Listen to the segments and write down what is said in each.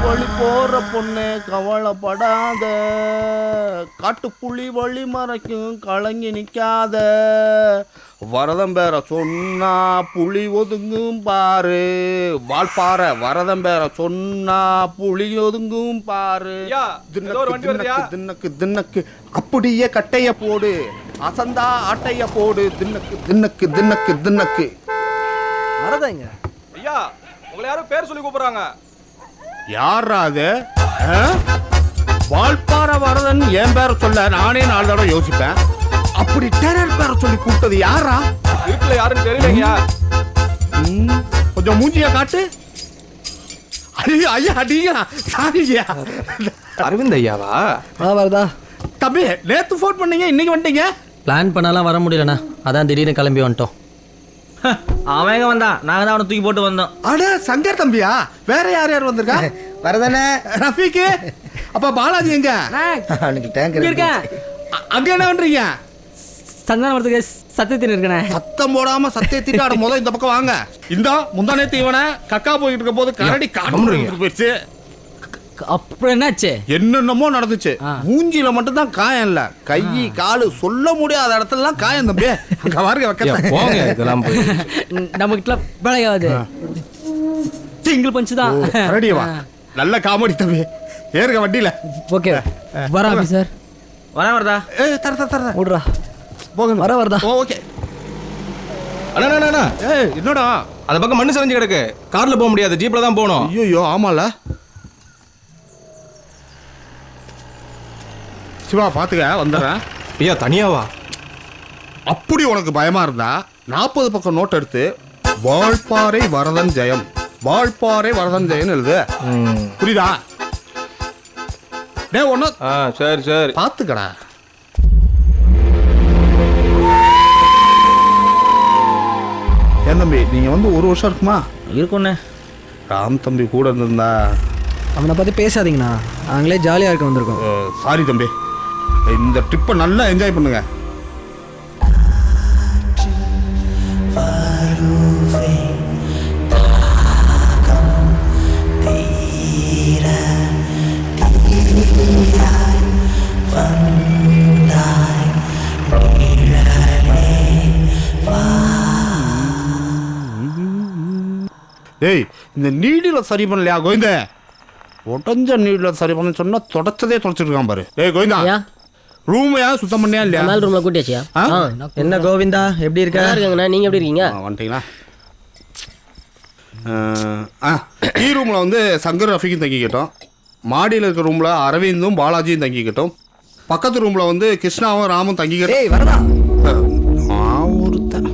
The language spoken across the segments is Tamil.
வழி போற பொண்ணு கவலைப்படாத, காட்டுப்புள்ளி வழி மறைக்கும் கலங்கி நிக்காத, வரதம் பேர சொன்னா புலி ஒதுங்கும் பாரு, வால்பாறை வரதம் பேர சொன்னா புலி ஒதுங்கும் பாரு. தின்னக்கு தின்னக்கு அப்படியே கட்டைய போடு, அசந்தா ஆட்டைய போடு, தின்னக்கு தின்னக்கு தின்னக்கு தின்னக்கு. வரதாங்க ஐயா, உங்களை யாரும் பேர் சொல்லி கூப்பிடுறாங்க. யாரா அது? வால்பாறை வரதன் என் பேர சொல்ல நானே 4 தடவை யோசிப்பேன். அப்படி டெரர் பேர சொல்லி கூப்பிட்டது யாரா? வீட்டுல யாருன்னு தெரியலையா? கொஞ்சம் மூஞ்சியா காட்டு. ஐயா அடியா சாரியா. அரவிந்த் ஐயாவா? வரதா தம்பி, நேத்து ஃபோன் பண்ணீங்க, இன்னைக்கு வந்துட்டீங்க. பிளான் பண்ணாலாம் வர முடியலண்ணா, அதான் திடீர்னு கிளம்பி வந்துட்டோம். அவன் எங்க வந்தான், நாங்க தான் அவனை தூக்கி போட்டு வந்தோம். அட சங்கர் தம்பியா? வேற யார் யார் வந்திருக்கா? வரதானே ரஃபீக்கு. அப்ப பாலாஜி எங்க? அவனுக்கு டேங்கர் இருக்கேன். அங்க என்ன பண்றீங்க? சந்தானம் வரதுக்கு சத்தியத்தின் இருக்கனே. சத்தம் போடாம சத்தியத்திட்டு ஆட போதும் இந்த பக்கம் வாங்க. இந்த முந்தானே இவனை கக்கா போயிட்டு இருக்க போது கரடி காட்டு போயிடுச்சு. அப்புறம் என்னாச்சு? என்னென்னமோ நடந்துச்சு. மூஞ்சில மட்டும் தான் காயம் இல்ல, கை காலு சொல்ல முடியாத இடத்துலலாம் காயம். தம்பி அங்க பாருங்க வைக்க போங்க, இதெல்லாம் போய் நம்ம கிட்ட விளையாது, சிங்கிள் பஞ்ச் தான். ரெடிவா? நல்ல காமெடி தம்பி, ஏறுங்க வண்டியில. ஓகே வரா சார். வரதா? ஏய் தர தர தர ஓடுறா போங்க. வரதா? ஓகே. அண்ணா ஏய் என்னடா அந்த பக்கம் மண்ணு சரிஞ்சு கிடக்கு, கார்ல போக முடியாது, ஜீப்ல தான் போகணும். ஐயோ ஆமால. சிவா பாத்துக்க, வந்துடுறேன். ஐயா தனியாவா? அப்படி உனக்கு பயமா இருந்தா 40 பக்கம் நோட் எடுத்து வால்பாறை வரதன் ஜெயம், வால்பாறை வரதன் ஜெயம் எழுது. புரியுதா? டேய் ஒண்ணு சரி சரி பாத்துக்கடா. ஏன் தம்பி, நீங்க வந்து 1 வருஷம் இருக்குமா? இருக்குண்ணே. ராம் தம்பி கூட இருந்திருந்தா. அவனை பார்த்து பேசாதீங்கண்ணா, நாங்களே ஜாலியாக இருக்க வந்திருக்கோம். சாரி தம்பி, இந்த ட்ரிப்பை நல்லா என்ஜாய் பண்ணுங்க. ஏய், இந்த நீடில சரி பண்ணலையா கோவிந்த? உடஞ்ச நீடில சரி பண்ண சொன்னா தொடச்சதே தொடச்சிருக்கான் பாரு. ஏய் கோவிந்தா, ரூம் ஏன் சுத்தம் பண்ணியா இல்லையா? மேல் ரூம்ல கூட்டியாச்சியா? என்ன கோவிந்தா, எப்படி இருக்க? இருக்கீங்கண்ணா, நீங்க எப்படி இருக்கீங்க? வந்துட்டீங்களா? ஈ ரூமில் வந்து சங்கர் ரஃபிக்கும் தங்கிக்கிட்டோம். மாடியில் இருக்கிற ரூமில் அரவிந்தும் பாலாஜியும் தங்கிக்கிட்டோம். பக்கத்து ரூமில் வந்து கிருஷ்ணாவும் ராமும் தங்கிக்கிட்டோம். ஏய் வரதா? ஒருத்தன்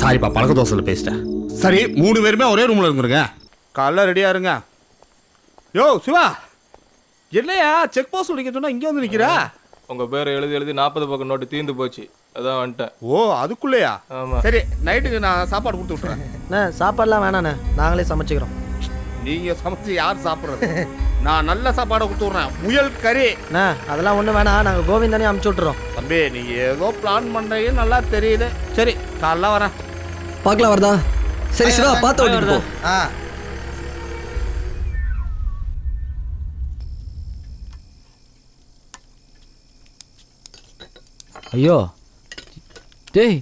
சாரிப்பா, பழக்க தோசையில் பேசிட்டேன். சரி, 3 பேருமே ஒரே ரூமில் இருந்துருங்க. காலைல ரெடியாக இருங்க. யோ சிவா, என்னையா செக் போஸ்ட் நிற்க சொன்னா இங்கே வந்து நிற்கிறா? உங்க பேரை எழுதி எழுதி 40 பக்கம் நோட்டு தீர்ந்து போச்சு, அதான் வந்துட்டேன். ஓ அதுக்குள்ளேயா? ஆமா. சரி, நைட்டுக்கு நான் சாப்பாடு கொடுத்து விட்டுறேன். சாப்பாடுலாம் வேணாண்ணே, நாங்களே சமைச்சுக்கிறோம். நீங்கள் சமைச்சு யார் சாப்பிட்றது? நான் நல்ல சாப்பாடை கொடுத்து விட்றேன், முயல் கறி. அதெல்லாம் ஒன்றும் வேணாம், நாங்கள் கோவிந்தானே அமுச்சு விட்டுறோம். தம்பி நீங்கள் ஏதோ பிளான் பண்ணுறீங்கன்னு நல்லா தெரியுது. சரி, காலைல வரேன். பார்க்கலாம் வரதா? சரி சிவா, பார்த்து ஓட்டிட்டு போ. ஐயோ டேய்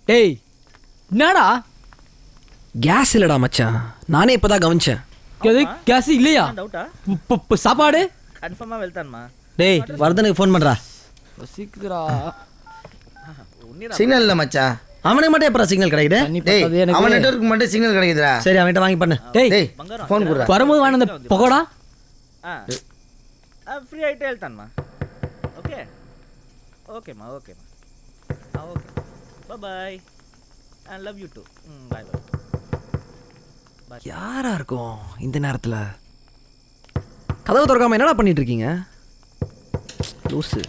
டேய், என்னடா? கேஸ் இல்லடா மச்சான், நானே இப்பதான் கவனிச்சேன். கேஸ் இல்லையா? சாப்பாடு கன்ஃபார்மா வெல்தான்மா. டேய் வரதனுக்கு ஃபோன் பண்றா. சீக்கிரா. சிக்னல் இல்ல மச்சான். அவனுக்கு மட்டும் எப்பறம் சிக்னல் கிடைக்குது? டேய் அவன் நெட்வொர்க் மட்டும் சிக்னல் கிடைக்குதுடா. சரி, அவன்கிட்ட வாங்கி பண்ணு. டேய் ஃபோன் குடுடா. வரும்போது வாங்க அந்த பகோடா. ஃப்ரீ ஆயிட்டே வெல்தான்மா. ஓகே ஓகேம்மா ஓகேம்மா. Okay bye I love you too. Bye bye. யாரா இருக்கும் இந்த நேரத்துல? கதவு திறக்காம என்னடா பண்ணிட்டு இருக்கீங்க? லூசு.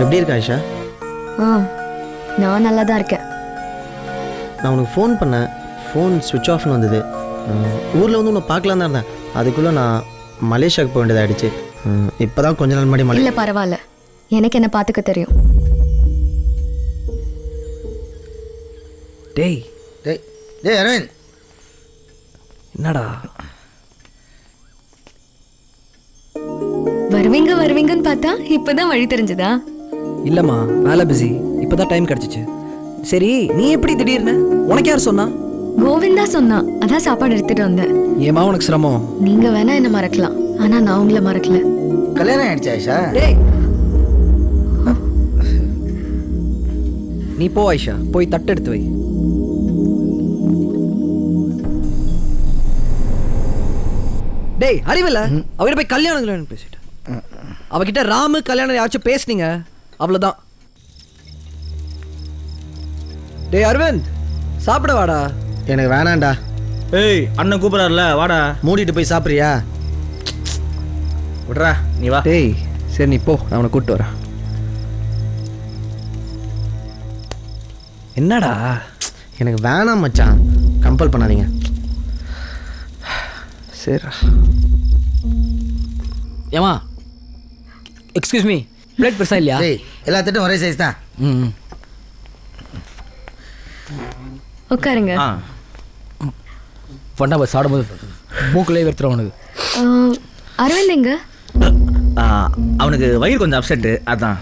எப்படி இருக்க ஆயிஷா? நான் நல்லா தான் இருக்கேன். நான் உனக்கு ஃபோன் பண்ணேன், ஃபோன் ஸ்விட்ச் ஆஃப்னு வந்தது. ஊரில் வந்து உன்னை பார்க்கலாம் தான் இருந்தேன். அதுக்குள்ளே நான் மலேசியாவுக்கு போக வேண்டியதாகிடுச்சு. இப்போ தான் கொஞ்ச நாள் முன்னாடி இல்ல பரவாயில்ல, எனக்கு என்ன பாத்துக்க தெரியும். டேய் டேய் டேய் அரவிந்த், என்னடா வருவீங்கன்னு பார்த்தா இப்பதான் வழி தெரிஞ்சதா? இல்லைம்மா, வேலை பிஸி. இப்போ தான் டைம் கிடச்சிச்சு. சரி, நீ எப்படி திடீர்னு? உனக்கு யார் சொன்னா? கோவிந்தா சொன்னா, அதான் சாப்பாடு எடுத்துட்டு வந்தேன். ஏமா உனக்கு சிரமம்? நீங்க வேணா என்ன மறக்கலாம், ஆனா நான் உங்களை மறக்கல. கல்யாணம் ஆயிடுச்சு ஆயிஷா? டேய் நீ போ ஆயிஷா, போய் தட்டு எடுத்து வை. டேய் அறிவில்ல, அவகிட்ட போய் கல்யாணம் பேசிட்டு அவகிட்ட ராமு கல்யாணம் யாராச்சும் பேசுனீங்க அவ்வளோதான். டேய் அரவிந்த், சாப்பிட வாடா. எனக்கு வேணாண்டா. ஏய் அண்ணன் கூப்பிடாருல, வாடா. மூடிட்டு போய் சாப்பிட்றியா? விட்றா நீ வா. டேய் சரி நீ போ, நான் உன்னை கூப்பிட்டு வரேன். என்னடா? எனக்கு வேணாம் மச்சான், கம்பல் பண்ணாதீங்க. சரி. ஏமா எக்ஸ்கியூஸ் மீ, பிளேட் பெருசா இல்லையா? டேய் எல்லா தட்டும் ஒரே சைஸ் தான். ம் உட்காருங்க. ஆ பண்ணா போய் சாப்பிடும்போது மூக்குலேயே வெறுத்துறோம் உனக்கு. அரவிந்த் எங்க? அவனுக்கு வயிறு கொஞ்சம் அப்செட்டு, அதான்.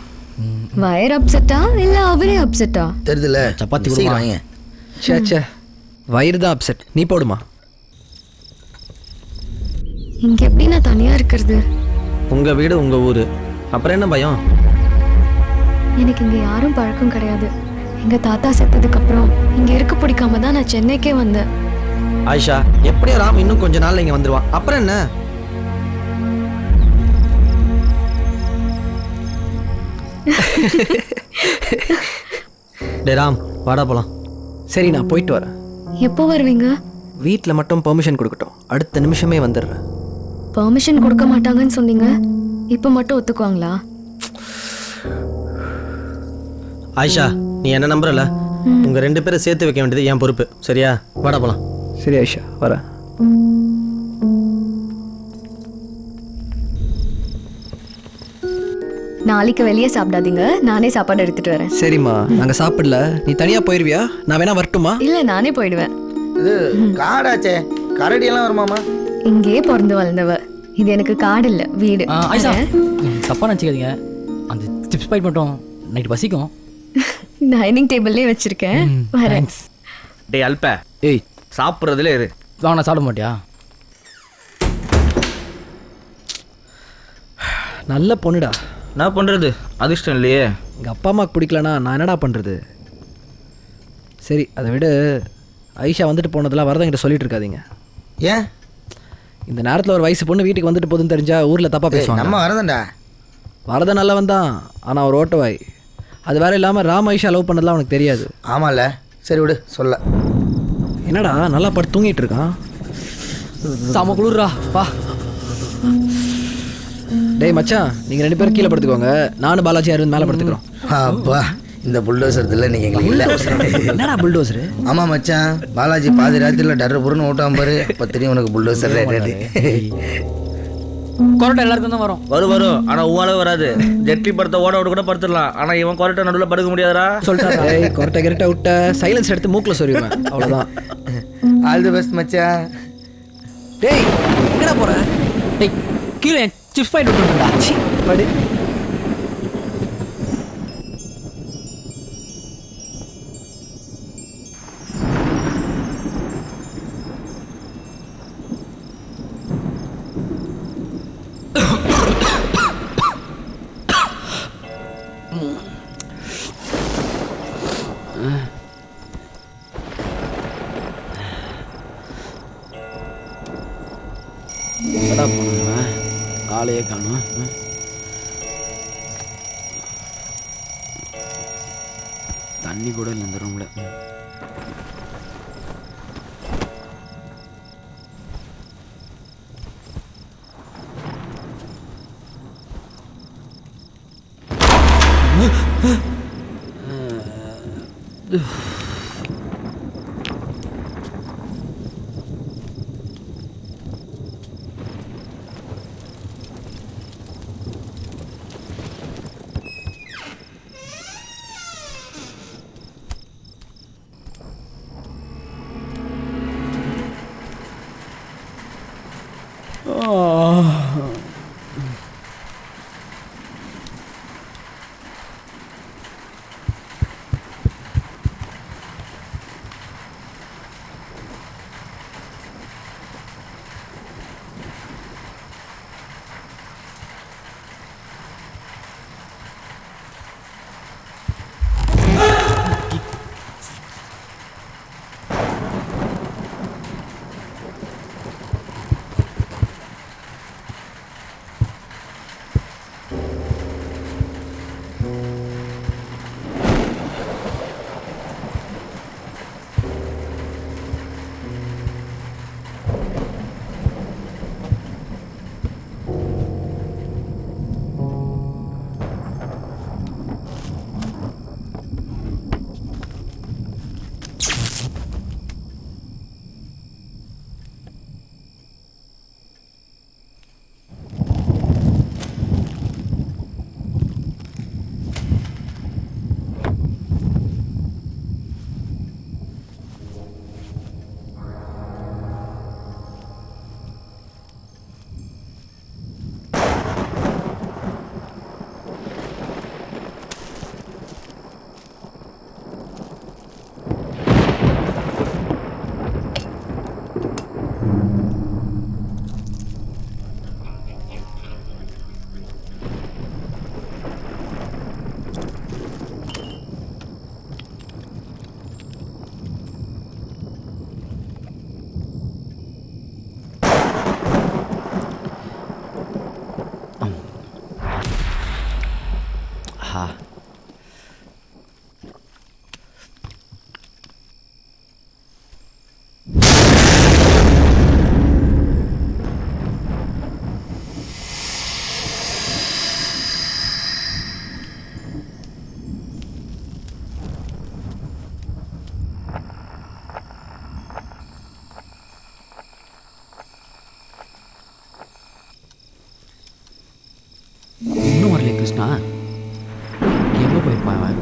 வயர் அப்செட்டா இல்ல அவரே அப்செட்டா? தெரியுதுல்ல, சப்பாத்தி சீக்கிரம் கொடுமா. வாங்க. சே வயிறு தான் அப்செட். நீ போடுமா. இங்க எப்படி நான் தனியா இருக்கிறது? உங்கள் வீடு உங்கள் ஊர், அப்புறம் என்ன பயம்? எனக்கு இங்க யாரும் பழக்கம் கிடையாது. எங்க தாத்தா செத்ததுக்கு அப்புறம் இங்க இருக்க பிடிக்காம தான் நான் சென்னைக்கே வந்தேன். ஆயிஷா, எப்படியா ராம் இன்னும் கொஞ்ச நாள்ல இங்கே வந்துடுவான், அப்புறம் என்ன? டே ராம், வாடா போலாம். சரி நான் போயிட்டு வரேன். எப்போ வருவீங்க? வீட்டில் மட்டும் பெர்மிஷன் கொடுக்கட்டும், அடுத்த நிமிஷமே வந்துடுறேன். பெர்மிஷன் கொடுக்க மாட்டாங்கன்னு சொன்னீங்க, இப்போ மட்டும் ஒத்துக்குவாங்களா? ஆயிஷா, நீ என்ன நம்புறல? உங்க 2 பேரை சேர்த்து வைக்க வேண்டியது என் பொறுப்பு, சரியா? வாடா போலாம். சரி ஆயிஷா, வரேன். நாளைக்கு வெளியே சாப்பிடாதீங்க, நானே சாப்பாடு எடுத்துட்டு வரேன். சரிம்மா, நாங்கள் சாப்பிடல. நீ தனியாக போயிடுவியா? நான் வேணா வரட்டுமா? இல்ல நானே போயிடுவேன். இது காடாச்சே, கரடியெல்லாம் வருமாமா? இங்கேயே பிறந்து வளர்ந்தவ. இது எனக்கு காடு இல்ல, வீடு. ஆயிஷா தப்பாக நினச்சிக்காதீங்க, அந்த சிப்ஸ் பாக்கெட் மட்டும் நைட்டு பசிக்கும். டைனிங் டேபிள்லயே வச்சிருக்கேன், வரேன். டேய் அல்ப, ஏய் சாப்பிட்றதுல இரு. வாங்க, நான் சாப்பிட மாட்டியா? நல்ல பொண்ணுடா. என்ன பண்ணுறது, அதிர்ஷ்டம் இல்லையே. எங்கள் அப்பா அம்மாவுக்கு பிடிக்கலனா நான் என்னடா பண்ணுறது? சரி அதை விட, ஐஷா வந்துட்டு போனதெல்லாம் வரதங்கிட்ட சொல்லிட்டு இருக்காதீங்க. ஏன்? இந்த நேரத்தில் ஒரு வயசு பொண்ணு வீட்டுக்கு வந்துட்டு போகுதுன்னு தெரிஞ்சா ஊரில் தப்பாக பேசுவாங்க. நம்ம வரதண்டா. வரத நல்லவன் தான், ஆனால் ஒரு ஓட்டவாய். அது வேற இல்லாமல் ராம் ஐஷா லவ் பண்ணதெல்லாம் அவனுக்கு தெரியாது. ஆமாம்ல, சரி விடு, சொல்ல. என்னடா நல்லா படுத்து தூங்கிட்டு இருக்கான்? சாம குளிர்றா, வா. டேய் மச்சான், நீங்கள் 2 பேரும் கீழே படுத்துக்கோங்க, நானும் பாலாஜி அரவிந்த் மேலே படுத்துக்கிறோம். அப்பா, இந்த புல்டோசர் இல்லை நீங்கள் எங்களுக்கு இல்லை. என்னடா புல்டோசரு? ஆமாம் மச்சான், பாலாஜி பாதி ராத்திரியில் டர்ரு புருன்னு ஓட்டாம பாரு, அப்போ தெரியும் உனக்கு புல்டோசர் ரேட்டு. கொரோட்டா எல்லாருக்கும் தான் வரும். வரும், ஆனால் உன் அளவு வராது. ஜெட்லி படத்தை ஓட விட கூட படுத்துடலாம், ஆனால் இவன் கொரட்டை நடுவில் படுக்க முடியாதா? சொல்லிட்டா. டேய் கொரட்டை கிரட்டை விட்ட சைலன்ஸ் எடுத்து மூக்கில் சொருவேன், அவ்வளோதான். ஆல் தி பெஸ்ட் மச்சான். டேய் எங்கடா போற? டேய் கீழே சிப்ஸ் பாக்கெட் விட்டுருந்தா. படு. ஆளையே காணும். தண்ணி கூட இல்லை இந்த ரூமில். இன்னும் வரலையே கிருஷ்ணா, எங்கே போயிருப்பான் அவன்?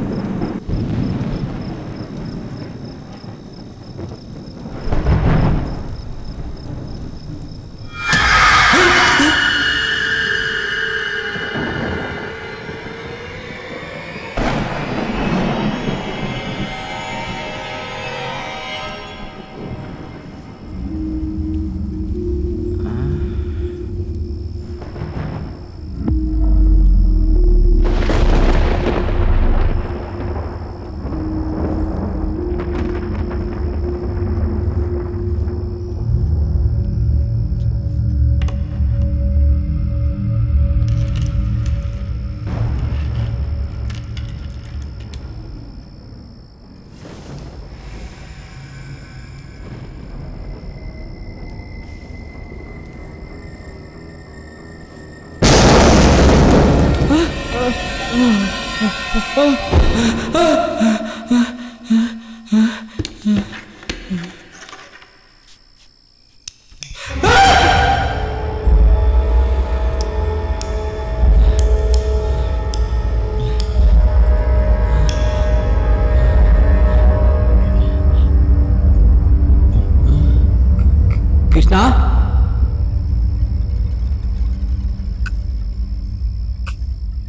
கிருஷ்ணா,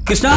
கிருஷ்ணா